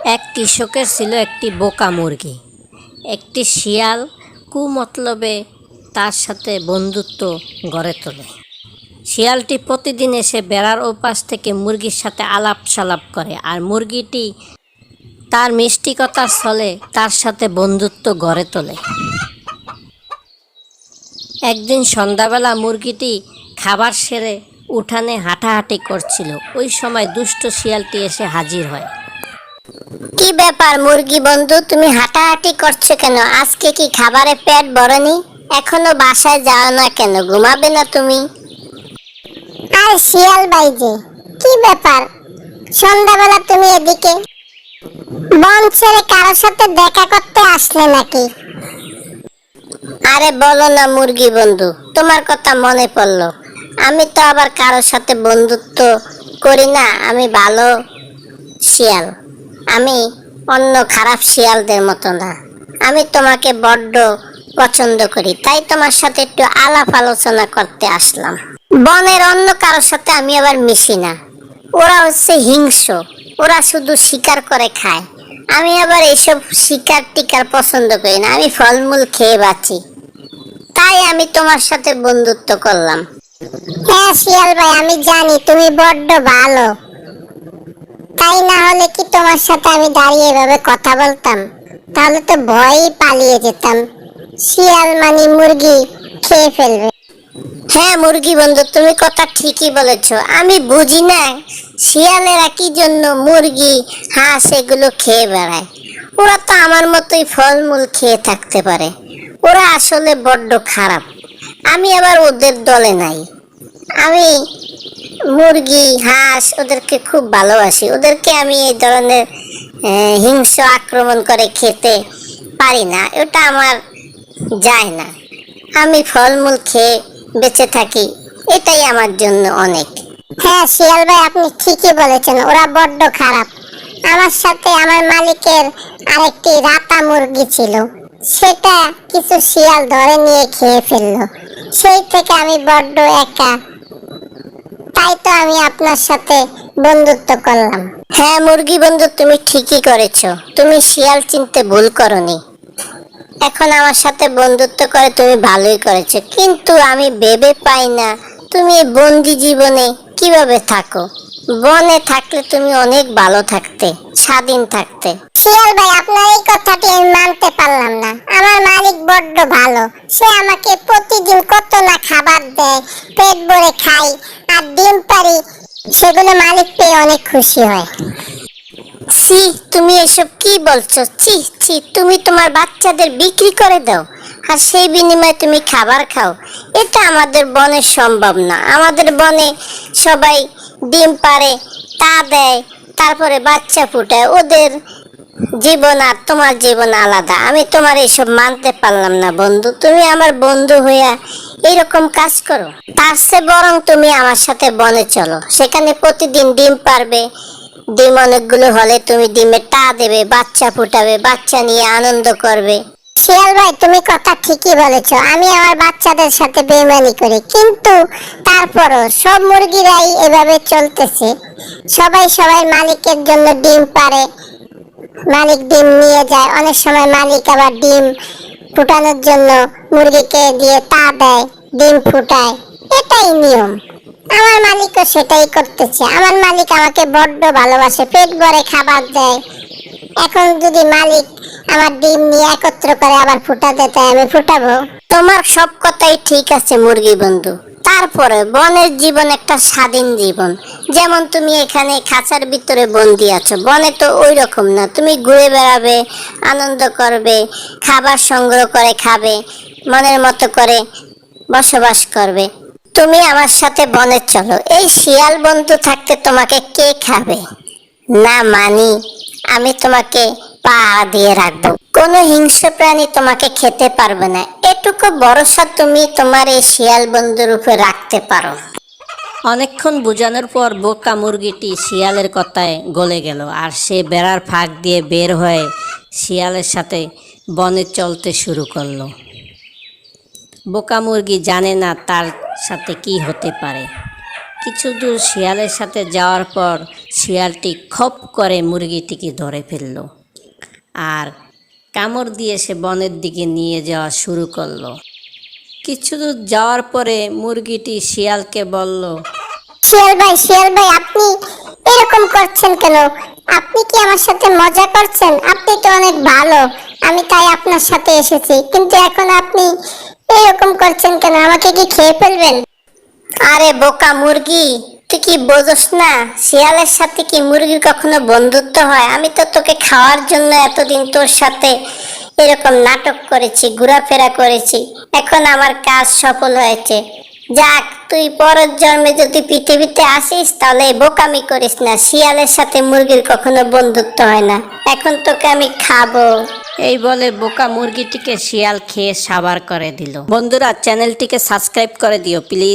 এক কৃষকের ছিল একটি বোকা মুরগি। একটি শিয়াল কুমতলবে তার সাথে বন্ধুত্ব গড়ে তোলে। শিয়ালটি প্রতিদিন এসে বেড়ার ওপাশ থেকে মুরগির সাথে আলাপ সালাপ করে, আর মুরগিটি তার মিষ্টি কথার ছলে তার সাথে বন্ধুত্ব গড়ে তোলে। একদিন সন্ধ্যাবেলা মুরগিটি খাবার সেরে উঠানে হাঁটাহাঁটি করছিল। ওই সময় দুষ্ট শিয়ালটি এসে হাজির হয়। কি ব্যাপার মুরগি বন্ধু, তুমি হাঁটাহাঁটি করছো কেন? আজকে কি খাবারে পেট ভরেনি? এখনো বাসায় যাও না কেন? ঘুমাবে না তুমি? আর শিয়াল ভাই যে, কি ব্যাপার সন্ধ্যাবেলা তুমি এদিকে? বন ছেড়ে কারোর সাথে দেখা করতে আসলে নাকি? আরে বলো না মুরগি বন্ধু, তোমার কথা মনে পড়লো। আমি তো আবার কারোর সাথে বন্ধুত্ব করি না, আমি ভালো শিয়াল। আমি অন্য খারাপ শিয়ালদের মতো না। আমি তোমাকে বড্ড পছন্দ করি, তাই তোমার সাথে একটু আলাপ আলোচনা করতে আসলাম। বনের অন্য কারোর সাথে আমি আবার মিশি না। ওরা হচ্ছে হিংস্র, ওরা শুধু শিকার করে খায়। আমি আবার এইসব শিকার টিকার পছন্দ করি না, আমি ফলমূল খেয়ে বাঁচি। তাই আমি তোমার সাথে বন্ধুত্ব করলাম। হ্যাঁ শিয়াল ভাই, আমি জানি তুমি বড্ড ভালো। তাই না হলে কি তোমার সাথে আমি দাঁড়িয়ে এভাবে কথা বলতাম? তাহলে তো ভয়ই পালিয়ে যেতাম। শিয়াল মানে মুরগি খেয়ে ফেলবে। হ্যাঁ মুরগি বন্ধু, তুমি কথা ঠিকই বলেছো। আমি বুঝি না শিয়ালেরা কি জন্য মুরগি হাঁস এগুলো খেয়ে বেড়ায়। ওরা তো আমার মতোই ফলমূল খেয়ে থাকতে পারে। ওরা আসলে বড্ড খারাপ। আমি আবার ওদের দলে নাই। আমি মুরগি হাঁস ওদেরকে খুব ভালোবাসি। ওদেরকে আমি এই ধরনের হিংস্র আক্রমণ করে খেতে পারি না, ওটা আমার যায় না। আমি ফলমূল খেয়ে বেঁচে থাকি, এটাই আমার জন্য অনেক। হ্যাঁ শিয়াল ভাই, আপনি ঠিকই বলেছেন, ওরা বড্ড খারাপ। আমার সাথে আমার মালিকের আরেকটি রাতা মুরগি ছিল, সেটা কিছু শিয়াল ধরে নিয়ে খেয়ে ফেললো। সেই থেকে আমি বড্ড একা। তাই তো আমি আপনার সাথে বন্ধুত্ব করলাম। হ্যাঁ মুরগি বন্ধু, তুমি ঠিকই করেছো। তুমি শিয়াল চিনতে ভুল করনি। এখন আমার সাথে বন্ধুত্ব করে তুমি ভালোই করেছো, কিন্তু আমি ভেবে পাই না তুমি বন্দি জীবনে কিভাবে থাকো। বনে থাকলে তুমি অনেক ভালো থাকতে, স্বাধীন থাকতে। শিয়াল ভাই, আপনার এই কথাটি আমি মানতে পারলাম না। আমার মালিক বড্ড ভালো। সে আমাকে প্রতিদিন কত না খাবার দেয়, পেট ভরে খাই, আর ডিম পারি। সেগুলো মালিক পেয়ে অনেক খুশি হয়। ছি, তুমি এসব কি বলছো? ছি ছি, তুমি তোমার বাচ্চাদের বিক্রি করে দাও আর সেই বিনিময়ে তুমি খাবার খাও। এটা আমাদের বনে সম্ভব না। আমাদের বনে সবাই ডিম পারে, তা দেয়, তারপরে বাচ্চা ফুটায়। ওদের জীবন আর তোমার জীবন আলাদা। আমি তোমার এইসব মানতে পারলাম না বন্ধু। তুমি আমার বন্ধু হইয়া এইরকম কাজ করো? তার চেয়ে বরং তুমি আমার সাথে বনে চলো, সেখানে প্রতিদিন ডিম পারবে। ডিম অনেকগুলো হলে তুমি ডিমের টা দেবে, বাচ্চা ফুটাবে, বাচ্চা নিয়ে আনন্দ করবে। শিয়াল ভাই, তুমি কথা ঠিকই বলেছো। আমি আমার বাচ্চাদের সাথে বেইমানি করি, কিন্তু তারপরও সব মুরগিরাই এভাবে চলতেছে। সবাই সবাই মালিকের জন্য ডিম পারে, মালিক ডিম নিয়ে যায়। অনেক সময় মালিক আবার ডিম ফুটানোর জন্য মুরগিকে দিয়ে তা দেয়, ডিম ফুটায়। এটাই নিয়ম। আমার মালিকও সেটাই করতেছে। আমার মালিক আমাকে বড্ড ভালোবাসে, পেট ভরে খাবার দেয়। এখন যদি মালিক আমার ডিম নিয়ে একত্র করে আবার ফুটাতে চায়, আমি ফুটাবো? তোমার সব কথাই ঠিক আছে মুরগি বন্ধু, তারপরে বনের জীবন একটা স্বাধীন জীবন। যেমন তুমি এখানে খাঁচার ভিতরে বন্দি আছো, বনে তো ওই রকম না। তুমি ঘুরে বেড়াবে, আনন্দ করবে, খাবার সংগ্রহ করে খাবে, মনের মতো করে বসবাস করবে। তুমি আমার সাথে বনে চলো। এই শিয়াল বন্ধু থাকতে তোমাকে কে খাবে? না মানি, আমি তোমাকে পাহারা দিয়ে রাখবো। কোনো হিংস্র প্রাণী তোমাকে খেতে পারবে না, এটুকু ভরসা তুমি তোমার এই শিয়াল বন্ধুর উপর রাখতে পারো। অনেকক্ষণ বোঝানোর পর বোকা মুরগিটি শিয়ালের কথায় গলে গেল, আর সে বেড়ার ফাঁক দিয়ে বের হয়ে শিয়ালের সাথে বনে চলতে শুরু করলো। বোকা মুরগি জানে না তার সাথে কি হতে পারে। কিছু দূর শিয়ালের সাথে যাওয়ার পর শিয়ালটি খপ করে মুরগিটিকে ধরে ফেলল আর কামড় দিয়ে সে বনের দিকে নিয়ে যাওয়া শুরু করলো। কিছু দূর যাওয়ার পরে মুরগিটি শিয়ালকে বলল, শিয়াল ভাই আপনি এরকম করছেন কেন? আপনি কি আমার সাথে মজা করছেন? আপনি তো অনেক ভালো, আমি তাই আপনার সাথে এসেছি, কিন্তু এখন আপনি এরকম করছেন কেন? আমাকে কি খেয়ে ফেলবেন? আরে বোকা মুরগি, তুই কি বোঝস না শিয়ালের সাথে কি মুরগির কখনো বন্ধুত্ব হয়? আমি তো তোকে খাওয়ার জন্য এতদিন তোর সাথে এরকম নাটক করেছি, ঘোরাফেরা করেছি, এখন আমার কাজ সফল হয়েছে। যাক, তুই পরের জন্মে যদি পৃথিবীতে আসিস তাহলে এই বোকামি করিস না, শিয়ালের সাথে মুরগির কখনো বন্ধুত্ব হয় না, এখন তোকে আমি খাবো। এই বলে বোকা মুরগিটিকে শিয়াল খেয়ে সাবার করে দিল। বন্ধুরা, চ্যানেলটিকে সাবস্ক্রাইব করে দিও প্লিজ।